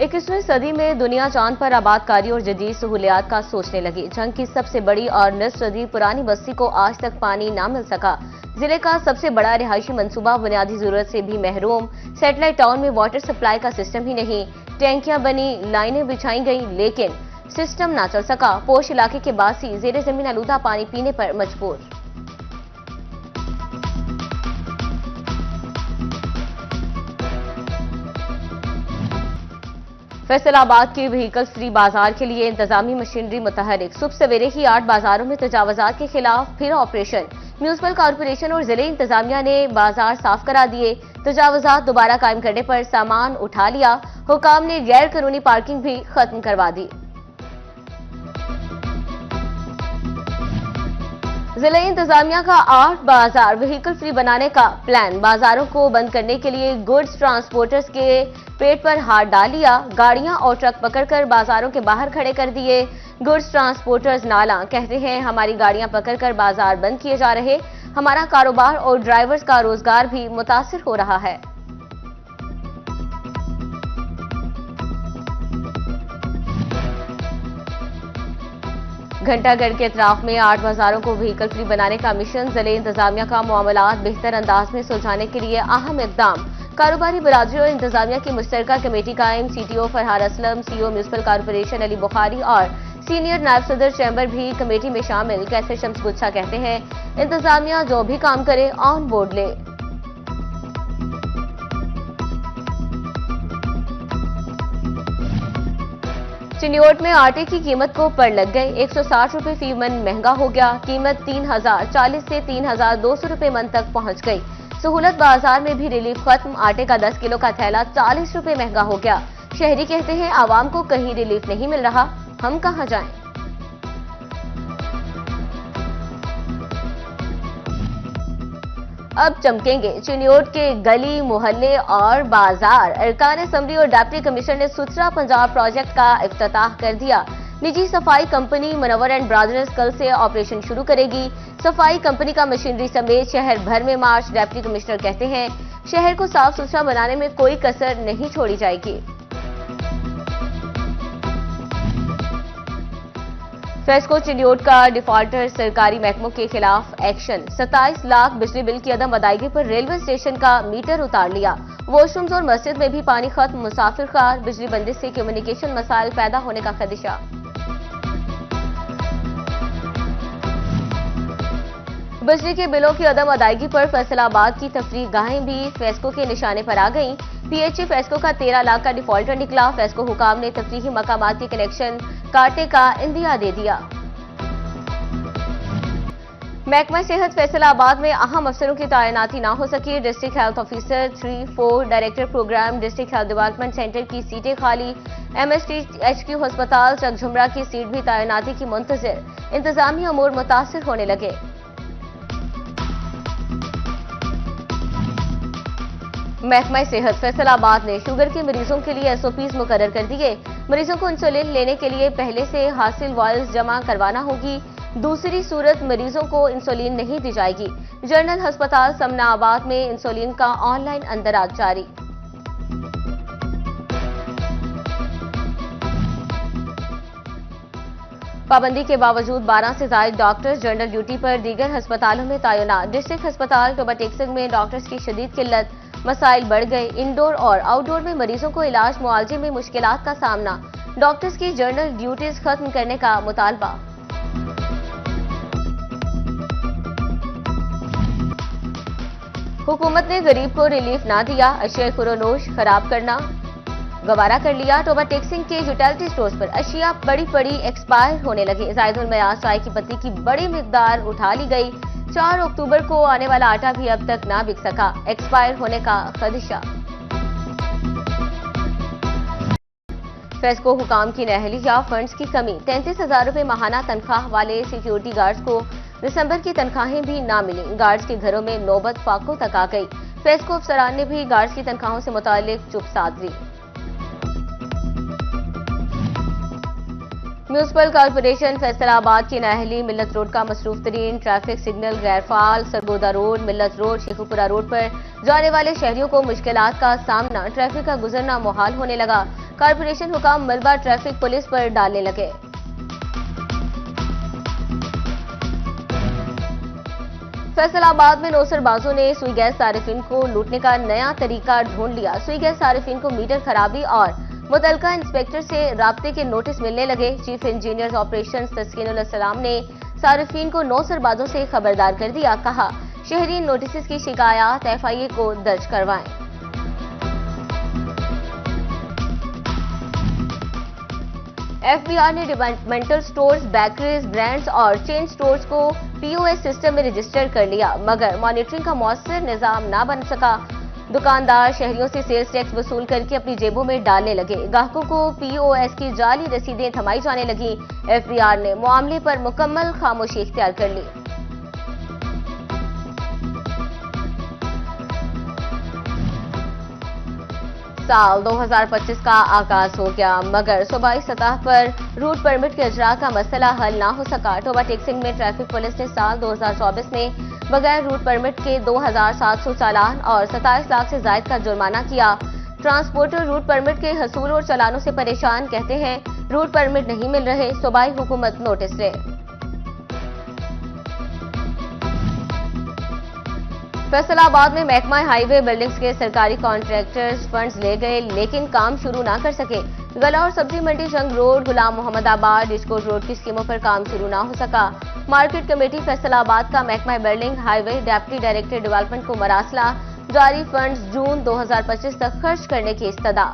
21वीं सदी में दुनिया चांद पर आबादकारी और जदीद सहूलियात का सोचने लगी। जंग की सबसे बड़ी और निस्फ सदी पुरानी बस्ती को आज तक पानी न मिल सका। जिले का सबसे बड़ा रिहायशी मंसूबा बुनियादी जरूरत से भी महरूम। सैटेलाइट टाउन में वाटर सप्लाई का सिस्टम ही नहीं। टैंकियां बनी, लाइनें बिछाई गई, लेकिन सिस्टम ना चल सका। पोश इलाके के बासी जेर जमीन आलूदा पानी पीने पर मजबूर। फैसलाबाद के व्हीकल फ्री बाजार के लिए इंतजामी मशीनरी मुतहरिक। सुबह सवेरे ही 8 बाजारों में तजावजात के खिलाफ फिर ऑपरेशन। म्यूनिसिपल कॉर्पोरेशन और जिले इंतजामिया ने बाजार साफ करा दिए। तजावजात दोबारा कायम करने पर सामान उठा लिया। हुकाम ने गैर कानूनी पार्किंग भी खत्म करवा दी। जिला इंतजामिया का 8 बाजार व्हीकल फ्री बनाने का प्लान। बाजारों को बंद करने के लिए गुड्स ट्रांसपोर्टर्स के पेट पर हाथ डाल लिया। गाड़ियां और ट्रक पकड़कर बाजारों के बाहर खड़े कर दिए। गुड्स ट्रांसपोर्टर्स नाला कहते हैं हमारी गाड़ियां पकड़कर बाजार बंद किए जा रहे। हमारा कारोबार और ड्राइवर्स का रोजगार भी मुतासिर हो रहा है। घंटागढ़ के अतराफ में 8 बाजारों को व्हीकल फ्री बनाने का मिशन। जिले इंतजामिया का मामलात बेहतर अंदाज में सुलझाने के लिए अहम इकदाम। कारोबारी बरादरी और इंतजामिया की मुश्तरका कमेटी कायम। CTO Farhad Aslam, CEO municipal corporation Ali Bukhari और सीनियर नायब सदर चैम्बर भी कमेटी में शामिल। कैसर शम्स गुच्छा कहते हैं इंतजामिया जो भी काम करे ऑन बोर्ड ले। चिन्योट में आटे की कीमत को पड़ लग गए। 160 रुपए फी मन महंगा हो गया। कीमत 3040 से 3200 रुपए मन तक पहुंच गई। सहूलत बाजार में भी रिलीफ खत्म। आटे का 10 किलो का थैला 40 रुपए महंगा हो गया। शहरी कहते हैं आवाम को कहीं रिलीफ नहीं मिल रहा, हम कहां जाएं। अब चमकेंगे चिन्योट के गली, मोहल्ले और बाजार। अरकान असम्बली और डिप्टी कमिश्नर ने सुथरा पंजाब प्रोजेक्ट का इफ्तिताह कर दिया। निजी सफाई कंपनी मुनव्वर एंड ब्रदर्स कल से ऑपरेशन शुरू करेगी। सफाई कंपनी का मशीनरी समेत शहर भर में मार्च। डिप्टी कमिश्नर कहते हैं शहर को साफ सुथरा बनाने में कोई कसर नहीं छोड़ी जाएगी। फेस्को चिन्योट का डिफॉल्टर सरकारी महकमों के खिलाफ एक्शन। 27 लाख बिजली बिल की अदम अदायगी पर रेलवे स्टेशन का मीटर उतार लिया। वॉशरूम्स और मस्जिद में भी पानी खत्म। मुसाफिर कार। बिजली बंदिश से कम्युनिकेशन मसाइल पैदा होने का खदशा। बिजली के बिलों की अदम अदायगी पर फैसलाबाद की तफरीह गाहें भी फेस्को के निशाने पर आ गईं। पीएचई फेस्को का 13 लाख का डिफॉल्टर निकला। फेस्को हुकाम ने तफरीही मकामात के कनेक्शन काटे का इंदिया दे दिया। महकमा सेहत फैसलाबाद में अहम अफसरों की तैनाती न हो सकी। District health officer 3-4, director programme district health development centre की सीटें खाली। MSTHQ अस्पताल चकझुमरा की सीट भी तैनाती की मुंतजिर। इंतजामी अमूर मुतासिर होने लगे। महकमा सेहत फैसलाबाद ने शुगर के मरीजों के लिए SOPs मुकर्रर कर दिए। मरीजों को इंसुलिन लेने के लिए पहले से हासिल वॉयल्स जमा करवाना होगी। दूसरी सूरत मरीजों को इंसुलिन नहीं दी जाएगी। जनरल अस्पताल समनाबाद में इंसुलिन का ऑनलाइन अंदराज जारी। पाबंदी के बावजूद 12 से ज्यादा डॉक्टर्स जनरल ड्यूटी पर दीगर अस्पतालों में तैनात। डिस्ट्रिक्ट अस्पताल टोबा टेक्सिंग में डॉक्टर्स की शदीद किल्लत। मसाइल बढ़ गए। इंडोर और आउटडोर में मरीजों को इलाज मुआवजे में मुश्किलात का सामना। डॉक्टर्स की जनरल ड्यूटीज खत्म करने का मुतालबा। हुकूमत ने गरीब को रिलीफ ना दिया। अशिया खुरोनोश खराब करना गवारा कर लिया। टोबा टेक्सिंग के यूटिलिटी स्टोर्स पर अशिया बड़ी एक्सपायर होने लगे। जायदुल मयार चाय की पत्ती की बड़ी मिकदार उठा ली गई। 4 अक्टूबर को आने वाला आटा भी अब तक ना बिक सका। एक्सपायर होने का खदशा। फेस्को हुकाम की नहली या फंड्स की कमी। 33,000 रुपए माहाना तनख्वाह वाले सिक्योरिटी गार्ड्स को दिसंबर की तनख्वाहें भी ना मिली। गार्ड्स के घरों में नौबत फाकों तक आ गई। फेस्को अफसरान ने भी गार्ड्स की तनख्वाहों से मुताल्लिक चुप साध ली। म्यूनिसिपल कॉर्पोरेशन फैसलाबाद की नाहली मिल्लत रोड का मसरूफ तरीन ट्रैफिक सिग्नल गैरफाल। सरगोदा रोड, मिल्लत रोड, शेखुपुरा रोड पर जाने वाले शहरियों को मुश्किलात का सामना। ट्रैफिक का गुजरना मुहाल होने लगा। कारपोरेशन हुकाम मलबा ट्रैफिक पुलिस पर डालने लगे। फैसलाबाद में नौसरबाजों ने सुई गैस सारिफिन को लूटने का नया तरीका ढूंढ लिया। सुई गैस सारिफिन को मीटर खराबी और मुतलका इंस्पेक्टर से राब्ते के नोटिस मिलने लगे। चीफ इंजीनियर ऑपरेशंस तस्कीनुल सलाम ने सारिफिन को नौसरबाजों से खबरदार कर दिया। कहा, शहरी नोटिस की शिकायत FIA को दर्ज करवाएं। FBI ने डिपार्टमेंटल स्टोर्स, बेकरीज, ब्रांड्स और चेन स्टोर्स को POS सिस्टम में रजिस्टर कर लिया, मगर मॉनिटरिंग का मौसर निजाम ना बन सका। दुकानदार शहरियों से सेल्स टैक्स वसूल करके अपनी जेबों में डालने लगे। ग्राहकों को POS की जाली रसीदें थमाई जाने लगी। FBR ने मामले पर मुकम्मल खामोशी इख्तियार कर ली। साल 2025 का आगाज हो गया, मगर सूबाई सतह पर रूट परमिट के इजरा का मसला हल ना हो सका। टोबा टेक्सिंग में ट्रैफिक पुलिस ने साल 2024 में बगैर रूट परमिट के 2700 चालान और 27 लाख से जायद का जुर्माना किया। ट्रांसपोर्टर रूट परमिट के हसूल और चालानों से परेशान, कहते हैं रूट परमिट नहीं मिल रहे, सूबाई हुकूमत नोटिस ले। फैसलाबाद में महकमा हाईवे बिल्डिंग्स के सरकारी कॉन्ट्रैक्टर्स फंड्स ले गए, लेकिन काम शुरू ना कर सके। गला और सब्जी मंडी, जंग रोड, गुलाम मोहम्मदाबाद, डिस्कोट रोड की स्कीमों पर काम शुरू ना हो सका। मार्केट कमेटी फैसलाबाद का महकमा building highway deputy director development को मरासला, जारी फंड्स जून 2025 तक खर्च करने की इस्तदा।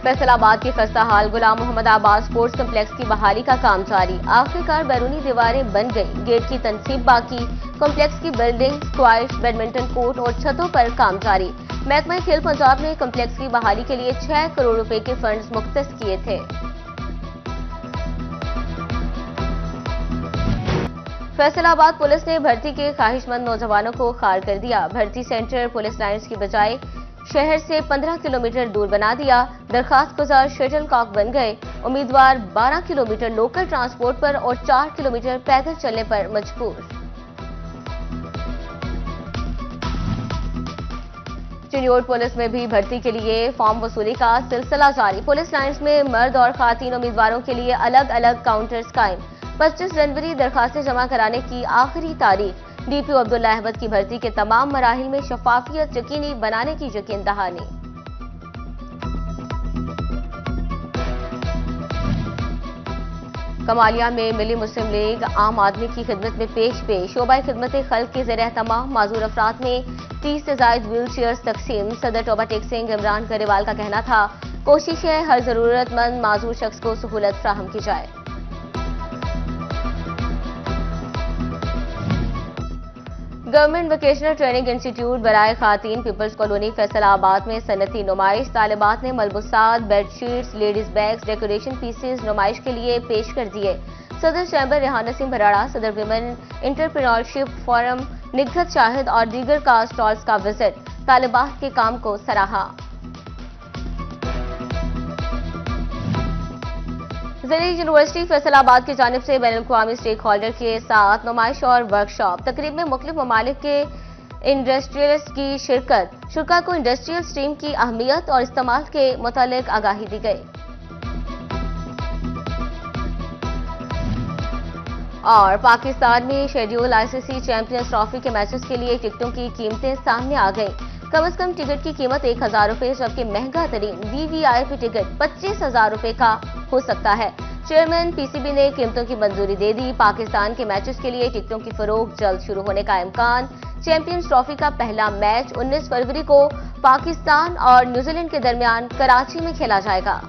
फैसलाबाद की खस्ता हाल गुलाम मोहम्मदाबाद स्पोर्ट्स कम्प्लेक्स की बहाली का काम जारी। आखिरकार बैरूनी दीवारें बन गई, गेट की तनसीब बाकी। कम्प्लेक्स की बिल्डिंग, स्क्वाश, बैडमिंटन कोर्ट और छतों पर काम जारी। महकमा खेल पंजाब ने कम्प्लेक्स की बहाली के लिए 6 करोड़ रुपए के फंड्स मुख्तस किए थे। फैसलाबाद पुलिस ने भर्ती के ख्वाहिशमंद नौजवानों को खार कर दिया। भर्ती सेंटर पुलिस लाइन्स की बजाय शहर से 15 किलोमीटर दूर बना दिया। दरखास्त गुजार शटल कॉक बन गए। उम्मीदवार 12 किलोमीटर लोकल ट्रांसपोर्ट पर और 4 किलोमीटर पैदल चलने पर मजबूर। चिन्योट पुलिस में भी भर्ती के लिए फॉर्म वसूली का सिलसिला जारी। पुलिस लाइन्स में मर्द और खातीन उम्मीदवारों के लिए अलग अलग काउंटर्स कायम। 25 जनवरी दरखास्तें जमा कराने की आखिरी तारीख। DPO अब्दुल्ला अहमद की भर्ती के तमाम मराहिल में शफाफियत यकीनी बनाने की यकीन दहानी। कमालिया में मिली मुस्लिम लीग आम आदमी की खिदमत में पेश शोबाई खिदमत खल्क के ज़रिए तमाम माजूर अफराद में 30 से जायद व्हील चेयर्स तकसीम। सदर टोबा टेक्सिंग इमरान गरेवाल का कहना था, कोशिश है हर जरूरतमंद माजूर शख्स को सहूलत फ्राहम की जाए। गवर्नमेंट वोकेशनल ट्रेनिंग इंस्टीट्यूट बराए खातीन पीपल्स कॉलोनी फैसलाबाद में सनती नुमाइश। तालिबात ने मलबूसात, bedsheets, ladies bags, decoration pieces नुमाइश के लिए पेश कर दिए। सदर चैम्बर रेहान नसीम भराड़ा, सदर women entrepreneurship forum Nighat Shahid और दीगर का स्टॉल्स का विजिट। तालिबात के काम को सराहा। ज़िले यूनिवर्सिटी फैसलाबाद की जानिब से बैनुल-अक़वामी स्टेक होल्डर के साथ नुमाइश और वर्कशॉप। तकरीब में मुख्तलिफ ममालिक के इंडस्ट्रियलिस्ट की शिरकत। शुरा को इंडस्ट्रियल स्ट्रीम की अहमियत और इस्तेमाल के मुतालिक आगाही दी गई। और पाकिस्तान में शेड्यूल ICC चैंपियंस ट्रॉफी के मैचेस के लिए टिकटों की कीमतें सामने आ गई। कम से कम टिकट की कीमत 1000 रुपए, जबकि महंगा तरीन VVIP टिकट 25,000 रुपए का हो सकता है। चेयरमैन PCB ने कीमतों की मंजूरी दे दी। पाकिस्तान के मैचेस के लिए टिकटों की फरोख्त जल्द शुरू होने का इम्कान। चैंपियंस ट्रॉफी का पहला मैच 19 फरवरी को पाकिस्तान और न्यूजीलैंड के दरमियान कराची में खेला जाएगा।